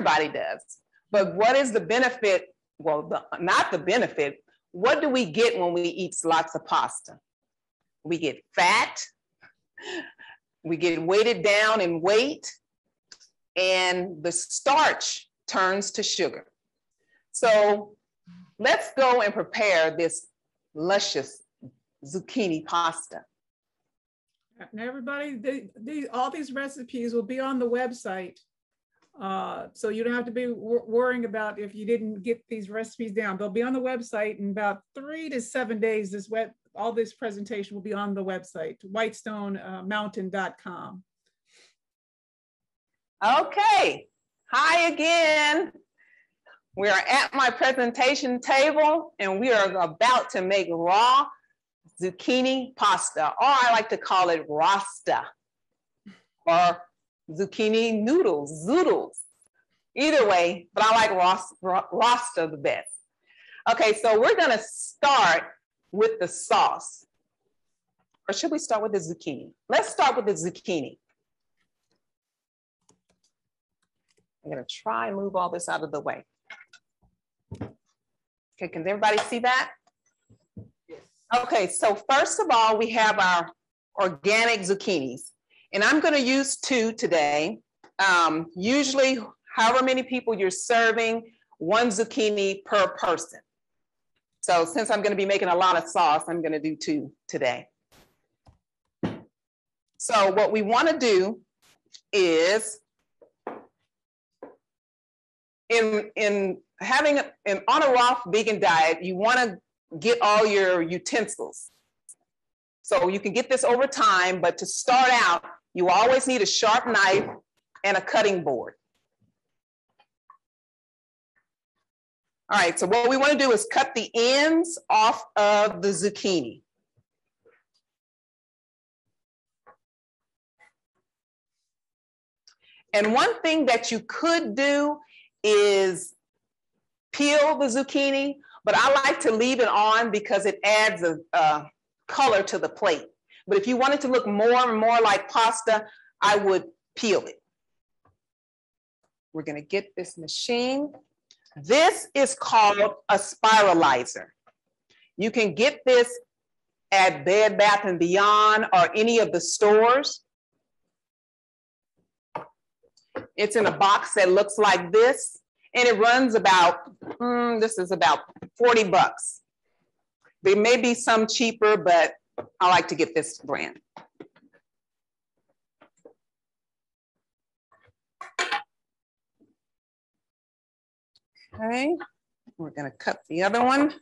everybody does. But what is the benefit? Well, not the benefit. What do we get when we eat lots of pasta? We get fat, we get weighted down in weight, and the starch turns to sugar. So let's go and prepare this luscious zucchini pasta. Now, everybody, all these recipes will be on the website. So you don't have to be worrying about if you didn't get these recipes down. They'll be on the website in about 3 to 7 days. All this presentation will be on the website, whitestonemountain.com. Okay, hi again. We are at my presentation table and we are about to make raw zucchini pasta, or I like to call it rasta, or zucchini noodles, zoodles. Either way, but I like rasta the best. Okay, so we're gonna start with the sauce. Or should we start with the zucchini? Let's start with the zucchini. I'm gonna try and move all this out of the way. Okay, can everybody see that? Yes. Okay, so first of all, we have our organic zucchinis. And I'm gonna use 2 today. Usually, however many people you're serving, 1 zucchini per person. So since I'm gonna be making a lot of sauce, I'm gonna do 2 today. So what we wanna do is, on a raw vegan diet, you wanna get all your utensils. So you can get this over time, but to start out, you always need a sharp knife and a cutting board. All right, so what we want to do is cut the ends off of the zucchini. And one thing that you could do is peel the zucchini, but I like to leave it on because it adds a color to the plate. But if you want it to look more and more like pasta, I would peel it. We're gonna get this machine. This is called a spiralizer. You can get this at Bed Bath & Beyond or any of the stores. It's in a box that looks like this, and it runs about, this is about 40 bucks. There may be some cheaper, but I like to get this brand. Okay, we're gonna cut the other one.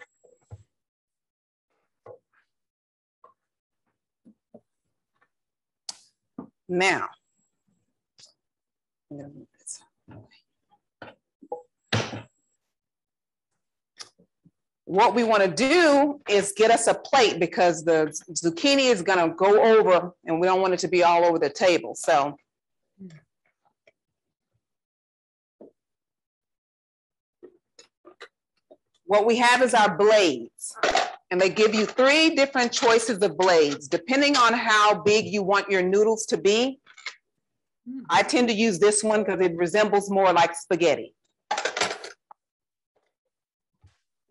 Now, I'm gonna move this. What we want to do is get us a plate because the zucchini is going to go over and we don't want it to be all over the table. So what we have is our blades, and they give you 3 different choices of blades depending on how big you want your noodles to be. I tend to use this one because it resembles more like spaghetti.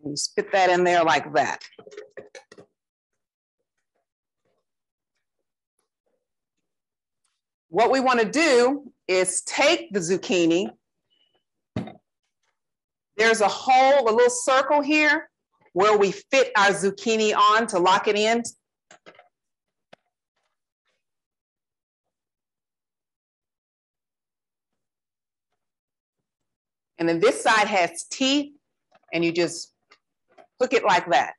You spit that in there like that. What we want to do is take the zucchini. There's a hole, a little circle here where we fit our zucchini on to lock it in. And then this side has teeth, and you just hook it like that.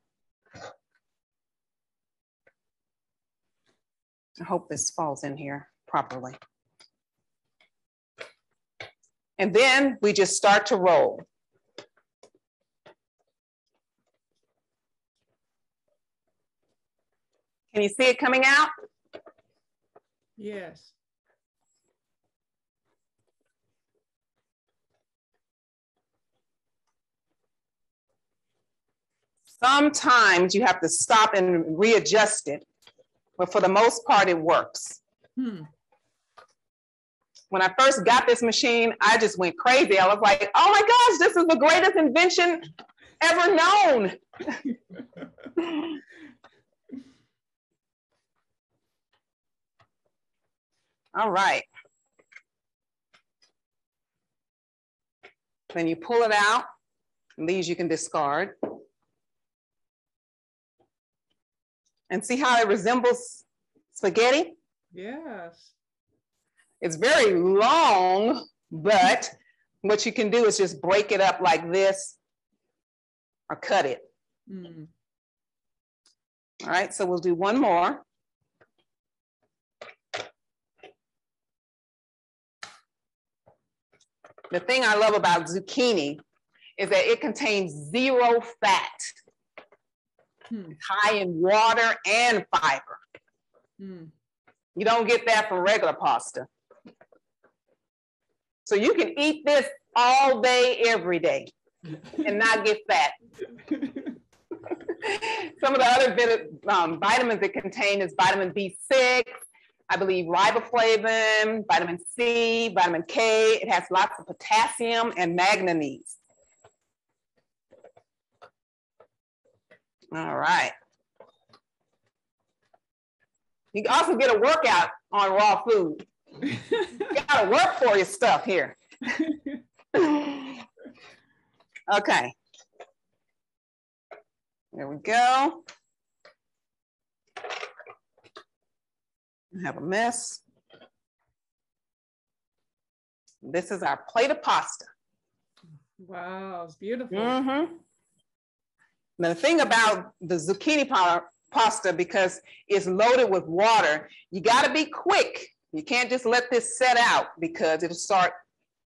I hope this falls in here properly. And then we just start to roll. Can you see it coming out? Yes. Sometimes you have to stop and readjust it, but for the most part, it works. When I first got this machine, I just went crazy. I was like, oh my gosh, this is the greatest invention ever known. All right. Then you pull it out, and these you can discard. And see how it resembles spaghetti? Yes. It's very long, but what you can do is just break it up like this or cut it. Mm. All right, so we'll do one more. The thing I love about zucchini is that it contains 0 fat. It's high in water and fiber. You don't get that from regular pasta. So you can eat this all day, every day, and not get fat. Some of the other vitamins it contains is vitamin B6, I believe riboflavin, vitamin C, vitamin K. It has lots of potassium and manganese. All right. You can also get a workout on raw food. You gotta work for your stuff here. Okay. There we go. I have a mess. This is our plate of pasta. Wow, it's beautiful. Mm-hmm. Now, the thing about the zucchini pasta, because it's loaded with water, you got to be quick. You can't just let this set out because it'll start,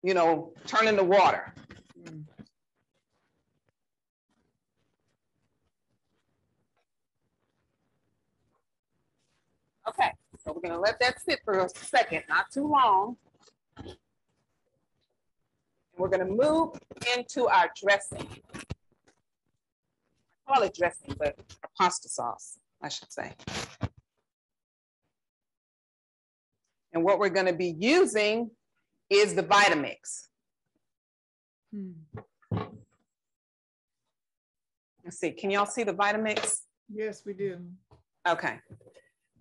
you know, turning to water. Okay, so we're going to let that sit for a second, not too long. We're going to move into our dressing. I call it dressing, but a pasta sauce, I should say. And what we're going to be using is the Vitamix. Let's see, can y'all see the Vitamix? Yes, we do. Okay.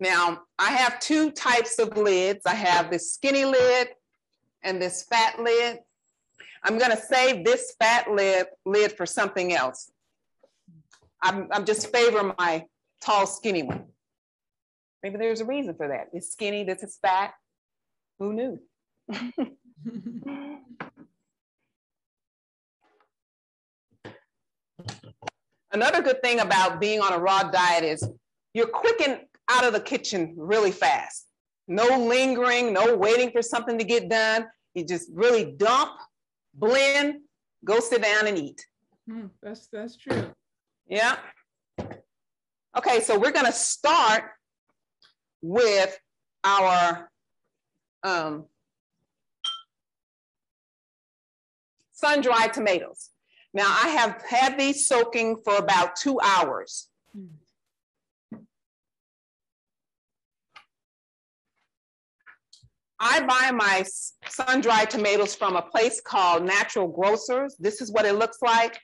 Now, I have 2 types of lids. I have this skinny lid and this fat lid. I'm going to save this fat lid for something else. I'm just favoring my tall, skinny one. Maybe there's a reason for that. It's skinny, this is fat. Who knew? Another good thing about being on a raw diet is you're quick out of the kitchen really fast. No lingering, no waiting for something to get done. You just really dump, blend, go sit down and eat. That's true. Yeah. Okay, so we're going to start with our sun-dried tomatoes. Now, I have had these soaking for about 2 hours. I buy my sun-dried tomatoes from a place called Natural Grocers. This is what it looks like.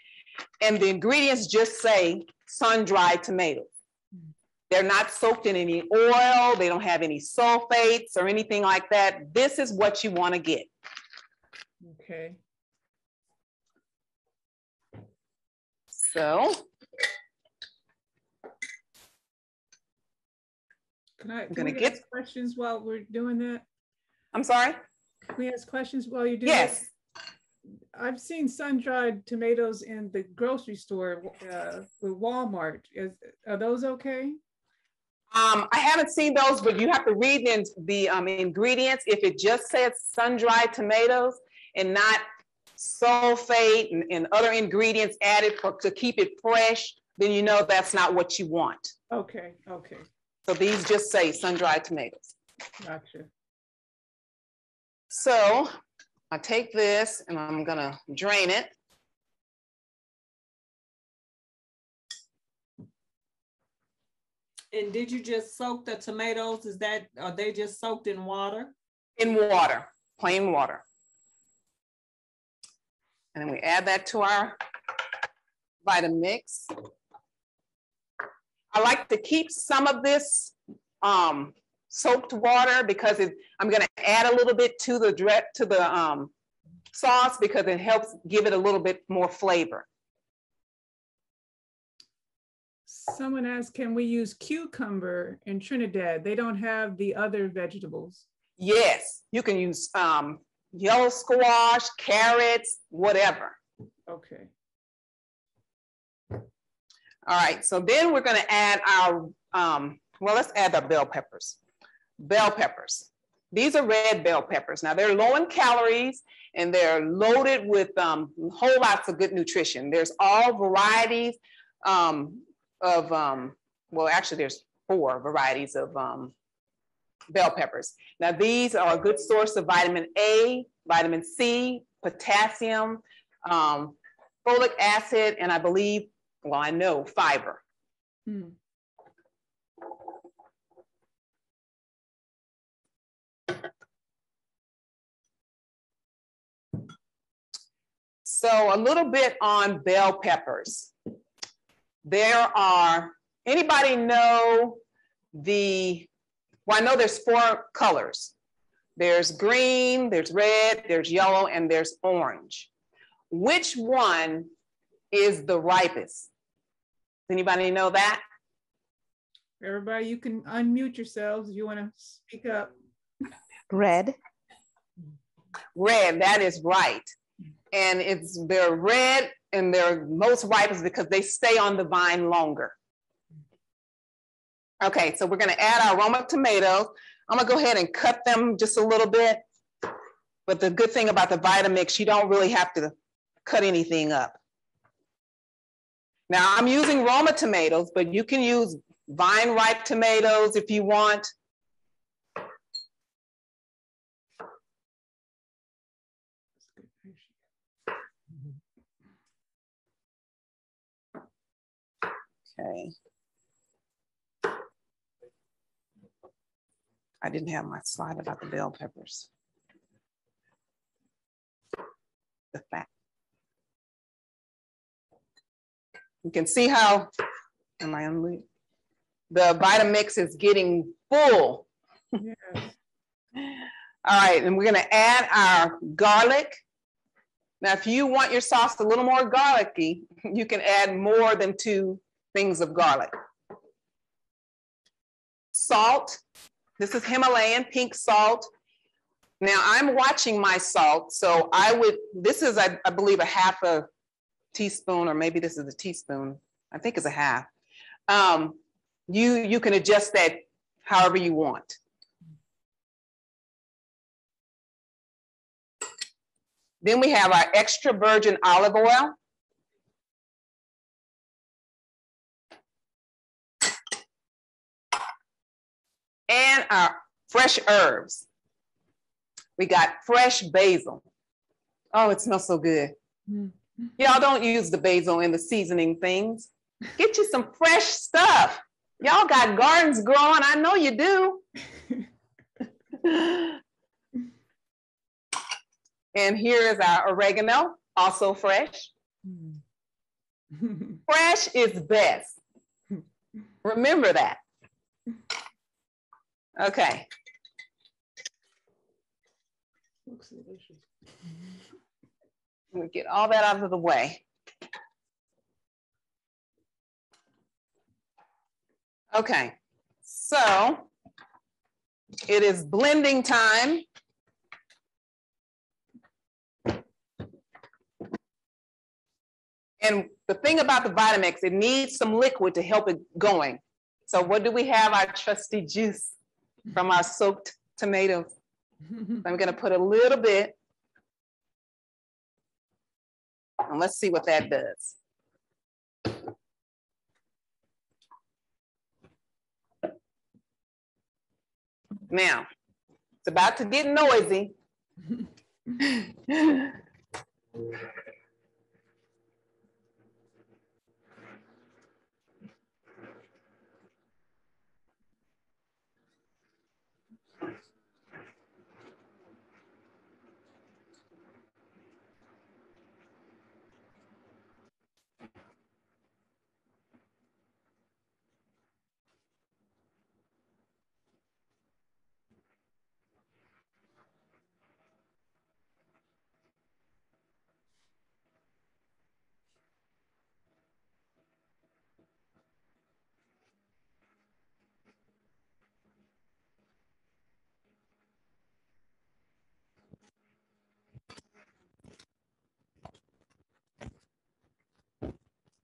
And the ingredients just say sun-dried tomatoes. They're not soaked in any oil. They don't have any sulfates or anything like that. This is what you want to get. Okay. So, can we ask questions while we're doing that? I'm sorry? Can we ask questions while you're doing Yes. that? I've seen sun-dried tomatoes in the grocery store with Walmart. Are those okay? I haven't seen those, but you have to read the ingredients. If it just says sun-dried tomatoes and not sulfate and other ingredients added to keep it fresh, then you know that's not what you want. Okay, okay. So these just say sun-dried tomatoes. Gotcha. So I take this and I'm gonna drain it. And did you just soak the tomatoes? Are they just soaked in water? In water. plain water. And then we add that to our Vitamix. I like to keep some of this soaked water because I'm going to add a little bit to the sauce because it helps give it a little bit more flavor. Someone asked, can we use cucumber in Trinidad? They don't have the other vegetables. Yes, you can use yellow squash, carrots, whatever. Okay. All right, so then we're going to add our, well, let's add the bell peppers. Bell peppers. These are red bell peppers. Now, they're low in calories, and they're loaded with whole lots of good nutrition. There's all varieties well, actually, there's 4 varieties of bell peppers. Now, these are a good source of vitamin A, vitamin C, potassium, folic acid, and I believe, well, I know fiber. So a little bit on bell peppers. There are, anybody know well, I know there's 4 colors. There's green, there's red, there's yellow, and there's orange. Which one is the ripest? Anybody know that? Everybody, you can unmute yourselves if you want to speak up. Red. Red, that is right. And they're red and they're most ripest because they stay on the vine longer. Okay, so we're gonna add our Roma tomatoes. I'm gonna go ahead and cut them just a little bit. But the good thing about the Vitamix, you don't really have to cut anything up. Now I'm using Roma tomatoes, but you can use vine ripe tomatoes if you want. Okay. I didn't have my slide about the bell peppers. The fat. You can see how, am I unmuted? The Vitamix is getting full. Yes. All right, and we're gonna add our garlic. Now, if you want your sauce a little more garlicky, you can add more than 2 things of garlic. Salt. This is Himalayan pink salt. Now I'm watching my salt, so this is, I believe, a half a teaspoon, or maybe this is a teaspoon. I think it's a half. You can adjust that however you want. Then we have our extra virgin olive oil. And our fresh herbs. We got fresh basil. Oh, it smells so good. Y'all don't use the basil in the seasoning things. Get you some fresh stuff. Y'all got gardens growing, I know you do. And here is our oregano, also fresh. Fresh is best. Remember that. Okay. Looks delicious. Let me get all that out of the way. Okay, so it is blending time. And the thing about the Vitamix, it needs some liquid to help it going. So what do we have? Our trusty juice from our soaked tomatoes. I'm gonna put a little bit. And let's see what that does. Now, it's about to get noisy.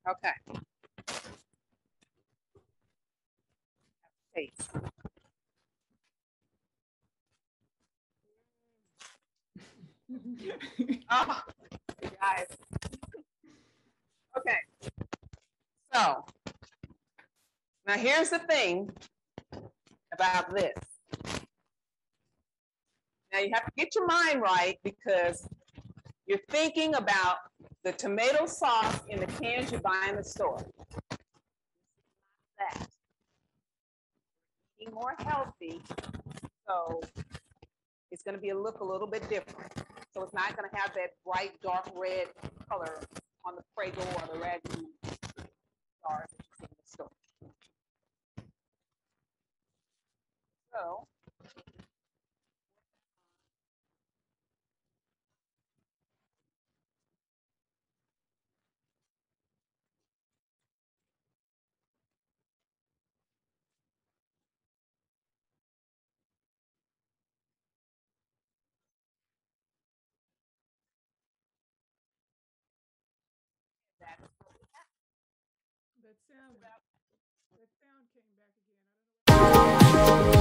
Okay. Taste. Oh, you guys. Okay. So now here's the thing about this. Now you have to get your mind right because you're thinking about the tomato sauce in the cans you buy in the store. That. Eating more healthy, so it's going to look a little bit different. So it's not going to have that bright dark red color on the Prego or the ragu jars that you see in the store. So that is what we have. That sound came back again. I don't know.